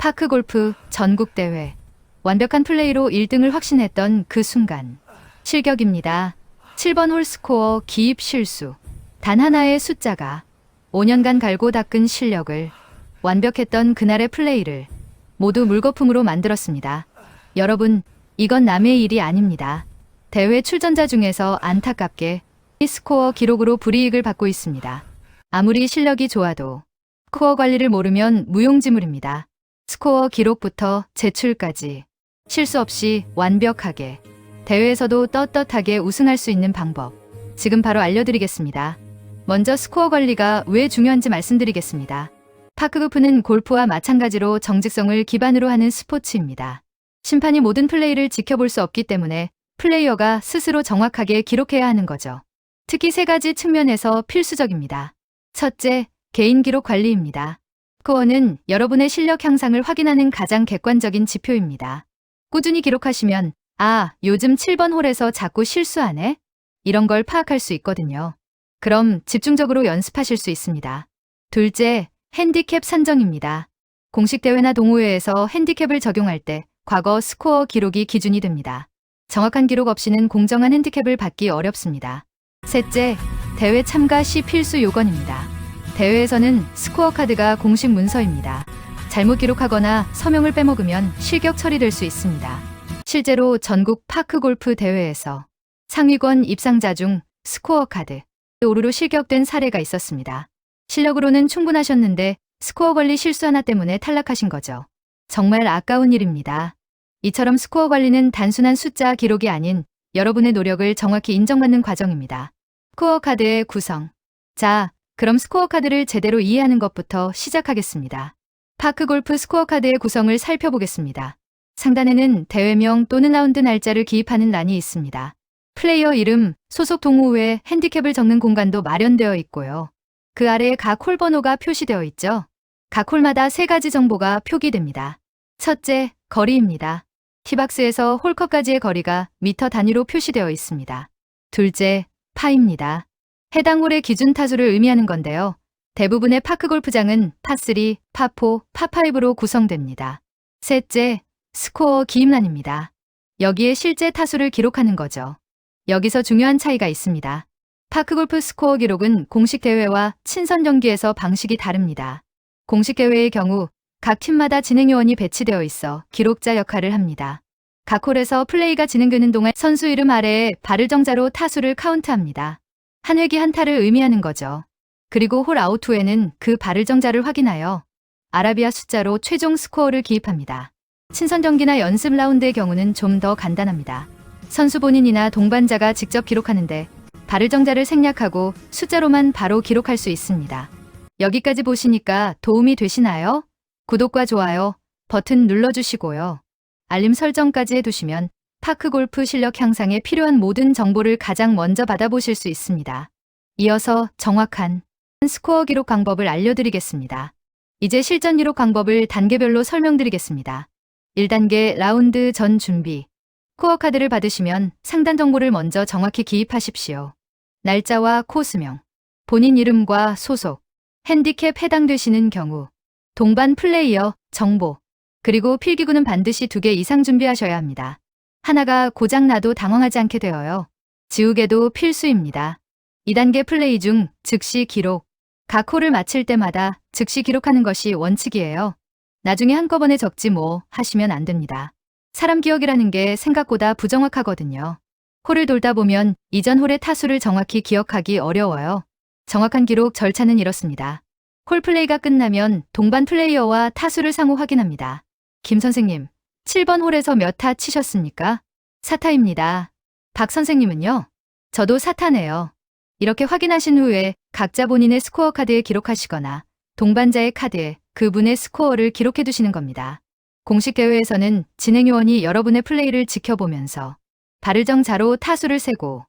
파크골프 전국대회. 완벽한 플레이로 1등을 확신했던 그 순간. 실격입니다. 7번 홀 스코어 기입 실수. 단 하나의 숫자가 5년간 갈고 닦은 실력을, 완벽했던 그날의 플레이를 모두 물거품으로 만들었습니다. 여러분, 이건 남의 일이 아닙니다. 대회 출전자 중에서 안타깝게 이 스코어 기록으로 불이익을 받고 있습니다. 아무리 실력이 좋아도 스코어 관리를 모르면 무용지물입니다. 스코어 기록부터 제출까지 실수 없이 완벽하게 대회에서도 떳떳하게 우승할 수 있는 방법, 지금 바로 알려드리겠습니다. 먼저 스코어 관리가 왜 중요한지 말씀드리겠습니다. 파크골프는 골프와 마찬가지로 정직성을 기반으로 하는 스포츠입니다. 심판이 모든 플레이를 지켜볼 수 없기 때문에 플레이어가 스스로 정확하게 기록해야 하는 거죠. 특히 세 가지 측면에서 필수적입니다. 첫째, 개인 기록 관리입니다. 스코어는 여러분의 실력 향상을 확인하는 가장 객관적인 지표입니다. 꾸준히 기록하시면 요즘 7번 홀에서 자꾸 실수하네? 이런 걸 파악할 수 있거든요. 그럼 집중적으로 연습하실 수 있습니다. 둘째, 핸디캡 산정입니다. 공식 대회나 동호회에서 핸디캡을 적용할 때 과거 스코어 기록이 기준이 됩니다. 정확한 기록 없이는 공정한 핸디캡을 받기 어렵습니다. 셋째, 대회 참가 시 필수 요건입니다. 대회에서는 스코어 카드가 공식 문서입니다. 잘못 기록하거나 서명을 빼먹으면 실격 처리될 수 있습니다. 실제로 전국 파크골프 대회에서 상위권 입상자 중 스코어 카드 오류로 실격된 사례가 있었습니다. 실력으로는 충분하셨는데 스코어 관리 실수 하나 때문에 탈락하신 거죠. 정말 아까운 일입니다. 이처럼 스코어 관리는 단순한 숫자 기록이 아닌 여러분의 노력을 정확히 인정받는 과정입니다. 스코어 카드의 구성. 자, 그럼 스코어 카드를 제대로 이해하는 것부터 시작하겠습니다. 파크골프 스코어 카드의 구성을 살펴보겠습니다. 상단에는 대회명 또는 라운드 날짜를 기입하는 란이 있습니다. 플레이어 이름, 소속 동호회, 핸디캡을 적는 공간도 마련되어 있고요. 그 아래에 각 홀 번호가 표시되어 있죠. 각 홀마다 세 가지 정보가 표기됩니다. 첫째, 거리입니다. 티박스에서 홀컵까지의 거리가 미터 단위로 표시되어 있습니다. 둘째, 파입니다. 해당 홀의 기준 타수를 의미하는 건데요. 대부분의 파크골프장은 파3, 파4, 파5로 구성됩니다. 셋째, 스코어 기입란입니다. 여기에 실제 타수를 기록하는 거죠. 여기서 중요한 차이가 있습니다. 파크골프 스코어 기록은 공식 대회와 친선 경기에서 방식이 다릅니다. 공식 대회의 경우 각 팀마다 진행요원이 배치되어 있어 기록자 역할을 합니다. 각 홀에서 플레이가 진행되는 동안 선수 이름 아래에 발을정자로 타수를 카운트합니다. 한 획이 한 타를 의미하는 거죠. 그리고 홀 아웃 후에는 그 발을정자를 확인하여 아라비아 숫자로 최종 스코어를 기입합니다. 친선 경기나 연습 라운드의 경우는 좀 더 간단합니다. 선수 본인이나 동반자가 직접 기록하는데 발을정자를 생략하고 숫자로만 바로 기록할 수 있습니다. 여기까지 보시니까 도움이 되시나요? 구독과 좋아요 버튼 눌러주시고요. 알림 설정까지 해두시면 파크골프 실력 향상에 필요한 모든 정보를 가장 먼저 받아보실 수 있습니다. 이어서 정확한 스코어 기록 방법을 알려드리겠습니다. 이제 실전 기록 방법을 단계별로 설명드리겠습니다. 1단계 라운드 전 준비. 스코어 카드를 받으시면 상단 정보를 먼저 정확히 기입하십시오. 날짜와 코스명, 본인 이름과 소속, 핸디캡 해당되시는 경우, 동반 플레이어 정보, 그리고 필기구는 반드시 2개 이상 준비하셔야 합니다. 하나가 고장나도 당황하지 않게 되어요. 지우개도 필수입니다. 2단계 플레이 중 즉시 기록. 각 홀을 마칠 때마다 즉시 기록하는 것이 원칙이에요. 나중에 한꺼번에 적지 하시면 안 됩니다. 사람 기억이라는 게 생각보다 부정확하거든요. 홀을 돌다 보면 이전 홀의 타수를 정확히 기억하기 어려워요. 정확한 기록 절차는 이렇습니다. 홀 플레이가 끝나면 동반 플레이어와 타수를 상호 확인합니다. 김 선생님, 7번 홀에서 몇 타 치셨습니까? 4타입니다. 박 선생님은요? 저도 4타네요. 이렇게 확인하신 후에 각자 본인의 스코어 카드에 기록하시거나 동반자의 카드에 그분의 스코어를 기록해 두시는 겁니다. 공식 대회에서는 진행요원이 여러분의 플레이를 지켜보면서 발을정자로 타수를 세고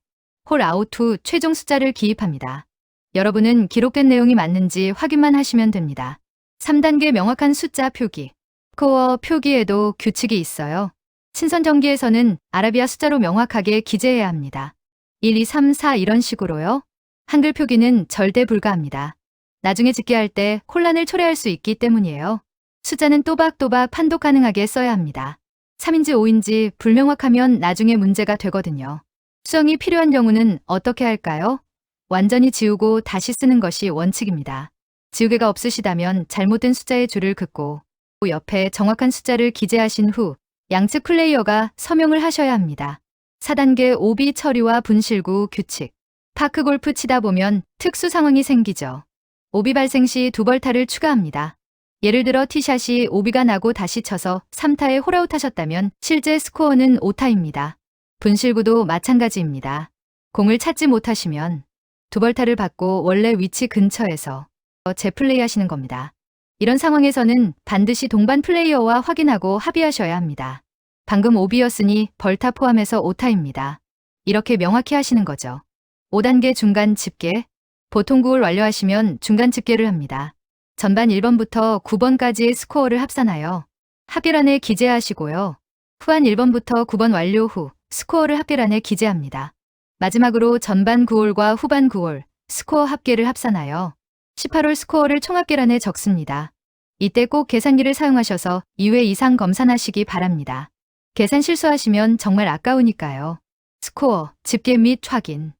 홀 아웃 후 최종 숫자를 기입합니다. 여러분은 기록된 내용이 맞는지 확인만 하시면 됩니다. 3단계 명확한 숫자 표기. 스코어 표기에도 규칙이 있어요. 친선 경기에서는 아라비아 숫자로 명확하게 기재해야 합니다. 1, 2, 3, 4 이런 식으로요. 한글 표기는 절대 불가합니다. 나중에 집계할 때 혼란을 초래할 수 있기 때문이에요. 숫자는 또박또박 판독 가능하게 써야 합니다. 3인지 5인지 불명확하면 나중에 문제가 되거든요. 수정이 필요한 경우는 어떻게 할까요? 완전히 지우고 다시 쓰는 것이 원칙입니다. 지우개가 없으시다면 잘못된 숫자의 줄을 긋고 옆에 정확한 숫자를 기재하신 후 양측 플레이어가 서명을 하셔야 합니다. 4단계 오비 처리와 분실구 규칙. 파크골프 치다 보면 특수 상황이 생기죠. 오비 발생 시 두 벌타를 추가합니다. 예를 들어 티샷이 오비가 나고 다시 쳐서 3타에 홀아웃 하셨다면 실제 스코어는 5타입니다. 분실구도 마찬가지입니다. 공을 찾지 못하시면 두 벌타를 받고 원래 위치 근처에서 재플레이 하시는 겁니다. 이런 상황에서는 반드시 동반 플레이어와 확인하고 합의하셔야 합니다. 방금 오비였으니 벌타 포함해서 5타입니다. 이렇게 명확히 하시는 거죠. 5단계 중간 집계. 보통 9홀 완료하시면 중간 집계를 합니다. 전반 1번부터 9번까지의 스코어를 합산하여 합계란에 기재하시고요. 후한 1번부터 9번 완료 후 스코어를 합계란에 기재합니다. 마지막으로 전반 9홀과 후반 9홀 스코어 합계를 합산하여 18홀 스코어를 총합계란에 적습니다. 이때 꼭 계산기를 사용하셔서 2회 이상 검산하시기 바랍니다. 계산 실수하시면 정말 아까우니까요. 스코어, 집계 및 확인.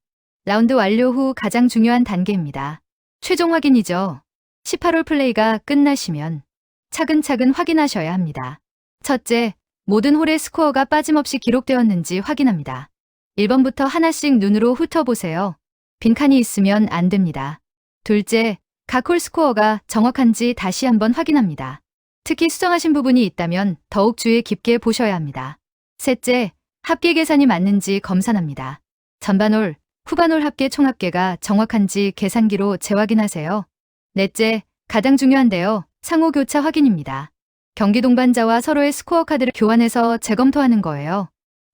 라운드 완료 후 가장 중요한 단계입니다. 최종 확인이죠. 18홀 플레이가 끝나시면 차근차근 확인하셔야 합니다. 첫째, 모든 홀의 스코어가 빠짐없이 기록되었는지 확인합니다. 1번부터 하나씩 눈으로 훑어보세요. 빈칸이 있으면 안 됩니다. 둘째, 각 홀 스코어가 정확한지 다시 한번 확인합니다. 특히 수정하신 부분이 있다면 더욱 주의 깊게 보셔야 합니다. 셋째, 합계 계산이 맞는지 검산합니다. 전반홀, 후반홀 합계 총합계가 정확한지 계산기로 재확인하세요. 넷째, 가장 중요한데요. 상호 교차 확인입니다. 경기 동반자와 서로의 스코어 카드를 교환해서 재검토하는 거예요.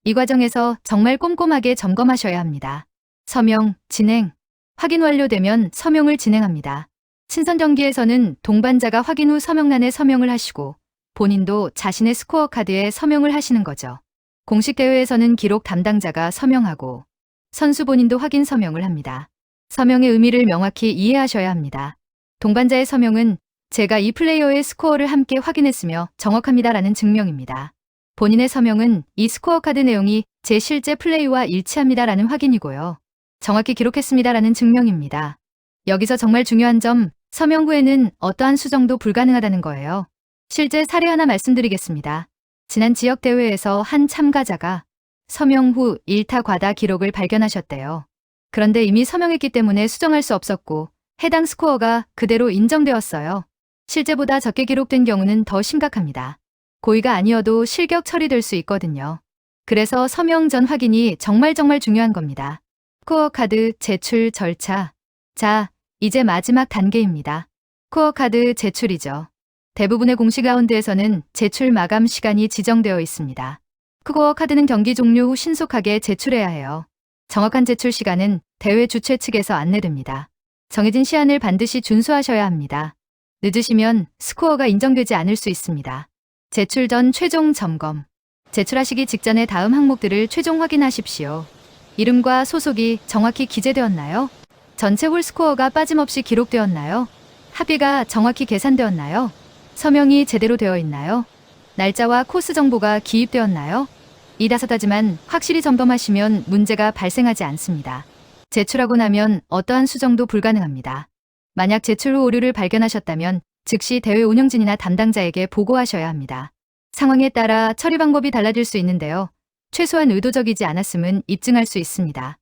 이 과정에서 정말 꼼꼼하게 점검하셔야 합니다. 서명, 진행. 확인 완료되면 서명을 진행합니다. 친선 경기에서는 동반자가 확인 후 서명란에 서명을 하시고 본인도 자신의 스코어 카드에 서명을 하시는 거죠. 공식 대회에서는 기록 담당자가 서명하고 선수 본인도 확인 서명을 합니다. 서명의 의미를 명확히 이해하셔야 합니다. 동반자의 서명은 제가 이 플레이어의 스코어를 함께 확인했으며 정확합니다라는 증명입니다. 본인의 서명은 이 스코어 카드 내용이 제 실제 플레이와 일치합니다라는 확인이고요. 정확히 기록했습니다라는 증명입니다. 여기서 정말 중요한 점, 서명 후에는 어떠한 수정도 불가능하다는 거예요. 실제 사례 하나 말씀드리겠습니다. 지난 지역 대회에서 한 참가자가 서명 후 1타 과다 기록을 발견하셨대요. 그런데 이미 서명했기 때문에 수정할 수 없었고 해당 스코어가 그대로 인정되었어요. 실제보다 적게 기록된 경우는 더 심각합니다. 고의가 아니어도 실격 처리될 수 있거든요. 그래서 서명 전 확인이 정말 중요한 겁니다. 스코어 카드 제출 절차. 자, 이제 마지막 단계입니다. 스코어 카드 제출이죠. 대부분의 공식 라운드에서는 제출 마감 시간이 지정되어 있습니다. 스코어 카드는 경기 종료 후 신속하게 제출해야 해요. 정확한 제출 시간은 대회 주최 측에서 안내됩니다. 정해진 시한을 반드시 준수하셔야 합니다. 늦으시면 스코어가 인정되지 않을 수 있습니다. 제출 전 최종 점검. 제출하시기 직전에 다음 항목들을 최종 확인하십시오. 이름과 소속이 정확히 기재되었나요? 전체 홀 스코어가 빠짐없이 기록되었나요? 합계가 정확히 계산되었나요? 서명이 제대로 되어 있나요? 날짜와 코스 정보가 기입되었나요? 이 다섯가지만 확실히 점검하시면 문제가 발생하지 않습니다. 제출하고 나면 어떠한 수정도 불가능합니다. 만약 제출 후 오류를 발견하셨다면 즉시 대회 운영진이나 담당자에게 보고하셔야 합니다. 상황에 따라 처리 방법이 달라질 수 있는데요. 최소한 의도적이지 않았음은 입증할 수 있습니다.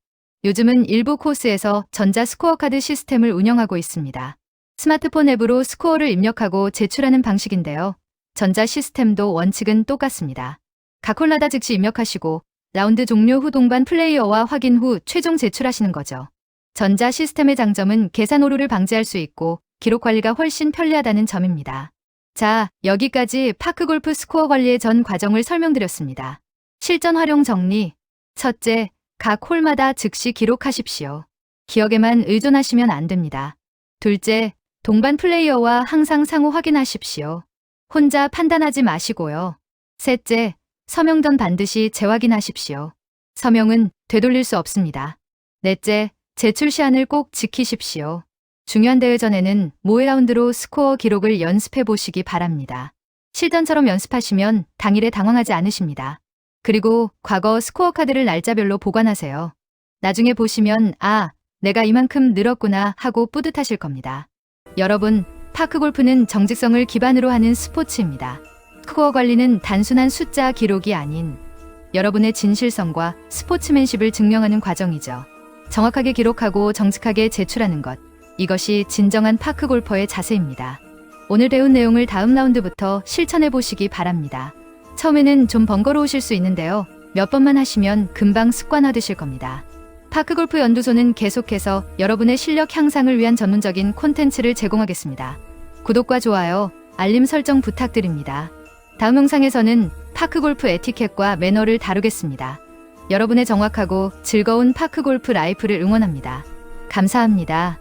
요즘은 일부 코스에서 전자 스코어 카드 시스템을 운영하고 있습니다. 스마트폰 앱으로 스코어를 입력하고 제출하는 방식인데요. 전자 시스템도 원칙은 똑같습니다. 각 홀마다 즉시 입력하시고 라운드 종료 후 동반 플레이어와 확인 후 최종 제출하시는 거죠. 전자 시스템의 장점은 계산 오류를 방지할 수 있고 기록 관리가 훨씬 편리하다는 점입니다. 자, 여기까지 파크골프 스코어 관리의 전 과정을 설명드렸습니다. 실전 활용 정리. 첫째, 각 홀마다 즉시 기록하십시오. 기억에만 의존하시면 안 됩니다. 둘째, 동반 플레이어와 항상 상호 확인하십시오. 혼자 판단하지 마시고요. 셋째, 서명 전 반드시 재확인하십시오. 서명은 되돌릴 수 없습니다. 넷째, 제출 시한을 꼭 지키십시오. 중요한 대회 전에는 모의 라운드로 스코어 기록을 연습해 보시기 바랍니다. 실전처럼 연습하시면 당일에 당황하지 않으십니다. 그리고 과거 스코어 카드를 날짜별로 보관하세요. 나중에 보시면 내가 이만큼 늘었구나 하고 뿌듯하실 겁니다. 여러분, 파크골프는 정직성을 기반으로 하는 스포츠입니다. 스코어 관리는 단순한 숫자 기록이 아닌 여러분의 진실성과 스포츠맨십을 증명하는 과정이죠. 정확하게 기록하고 정직하게 제출하는 것. 이것이 진정한 파크골퍼의 자세입니다. 오늘 배운 내용을 다음 라운드부터 실천해 보시기 바랍니다. 처음에는 좀 번거로우실 수 있는데요. 몇 번만 하시면 금방 습관화되실 겁니다. 파크골프 연구소는 계속해서 여러분의 실력 향상을 위한 전문적인 콘텐츠를 제공하겠습니다. 구독과 좋아요, 알림 설정 부탁드립니다. 다음 영상에서는 파크골프 에티켓과 매너를 다루겠습니다. 여러분의 정확하고 즐거운 파크골프 라이프를 응원합니다. 감사합니다.